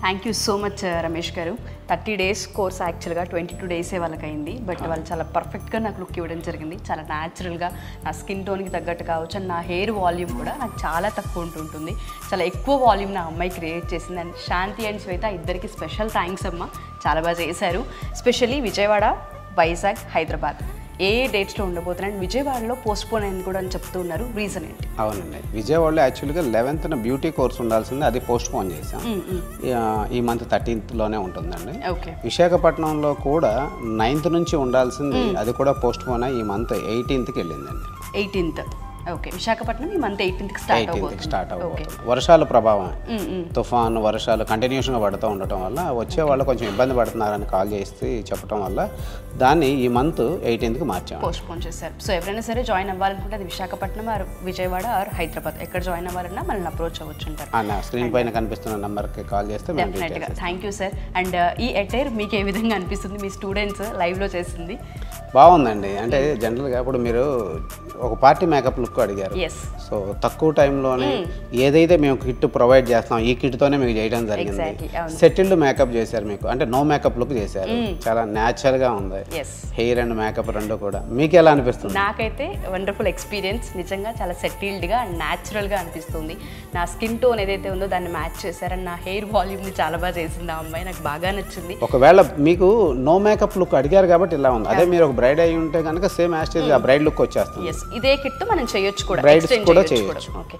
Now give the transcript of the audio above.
Thank you so much Ramesh గారు. 30 days course యాక్చువల్గా 22 days వాళ్ళకి అయింది. బట్ వాళ్ళు చాలా పర్ఫెక్ట్గా నాకు లుక్ ఇవ్వడం జరిగింది. చాలా న్యాచురల్గా నా స్కిన్ టోన్కి తగ్గట్టు కావచ్చు. అండ్ నా హెయిర్ వాల్యూమ్ కూడా నాకు చాలా తక్కువ ఉంటుంటుంది. చాలా ఎక్కువ వాల్యూమ్ నా అమ్మాయి క్రియేట్ చేసింది. అండ్ శాంతి అండ్ శ్వేత ఇద్దరికి స్పెషల్ థ్యాంక్స్ అమ్మ, చాలా బాగా చేశారు. స్పెషల్లీ విజయవాడ, వైజాగ్, హైదరాబాద్ ఏ డేట్స్లో ఉండబోతున్నాయి? విజయవాడలో పోస్ట్పోన్ అయింది కూడా అని చెప్తూ ఉన్నారు. రీజన్ ఏంటి? అవునండి, విజయవాడలో యాక్చువల్గా 11th బ్యూటీ కోర్స్ ఉండాల్సింది, అది పోస్ట్పోన్ చేసాం. ఈ మంత్ 13th ఉంటుందండి. విశాఖపట్నంలో కూడా 9th నుంచి ఉండాల్సింది, అది కూడా పోస్ట్పోన్ అయ్యి ఈ month 18th వెళ్ళిందండి. 18th. Okay, Visakhapatnam ఈ మంత్ 18th స్టార్ట్ అవుతుంది. వర్షాల ప్రభావం, తుఫాను వర్షాలు కంటిన్యూషన్గా పడుతూ ఉండటం వల్ల వచ్చే వాళ్ళు కొంచెం ఇబ్బంది పడుతున్నారని కాల్ చేసి చెప్పడం వల్ల దాన్ని ఈ మంత్ 18th మార్చాము, పోస్ట్పోన్ చేశారు. సో ఎవరైనా సరే జాయిన్ అవ్వాలనుకుంటే అది విశాఖపట్నం ఆర్ విజయవాడ ఆర్ హైదరాబాద్ ఎక్కడ జాయిన్ అవ్వాలన్నా మనల్ని అప్రోచ్ అవ్వచ్చు అంటారు. స్క్రీన్ పైన కనిపిస్తున్న నెంబర్కి కాల్ చేస్తే డెఫినెట్గా. Thank you sir. అండ్ ఈ అటైర్ మీకు ఏ విధంగా అనిపిస్తుంది? మీ స్టూడెంట్స్ లైవ్లో చేసింది బాగుందండి. అంటే జనరల్గా ఇప్పుడు మీరు ఒక పార్టీ మేకప్ లుక్ అడిగారు. సో తక్కువ టైంలోనే ఏదైతే మేము కిట్ ప్రొవైడ్ చేస్తాం ఈ కిట్తోనే మీకు చేయడం జరిగింది. సెటిల్డ్ మేకప్ చేశారు మీకు, అంటే నో మేకప్ లుక్ చేశారు. చాలా న్యాచురల్గా ఉంది హెయిర్ అండ్ మేకప్ రెండు కూడా. మీకు ఎలా అనిపిస్తుంది? నాకైతే వండర్ఫుల్ ఎక్స్పీరియన్స్. నిజంగా చాలా సెటిల్డ్గా అండ్ న్యాచురల్గా అనిపిస్తుంది. నా స్కిన్ టోన్ ఏదైతే ఉందో దాన్ని మ్యాచ్ చేశారని నా హెయిర్ వాల్యూమ్ని చాలా బాగా చేసింది ఆ అమ్మాయి, నాకు బాగా నచ్చింది. ఒకవేళ మీకు నో మేకప్ లుక్ అడిగారు కాబట్టి ఇలా ఉంది. అదే మీరు ఒక బ్రైడ్ అయి ఉంటే కనుక సేమ్ యాస్టేజ్ ఆ బ్రైడ్ లుక్ వచ్చేస్తుంది. ఇదే కిట్ మనం చేయొచ్చు కూడా, బ్రైడ్స్ కూడా చేయొచ్చు. ఓకే.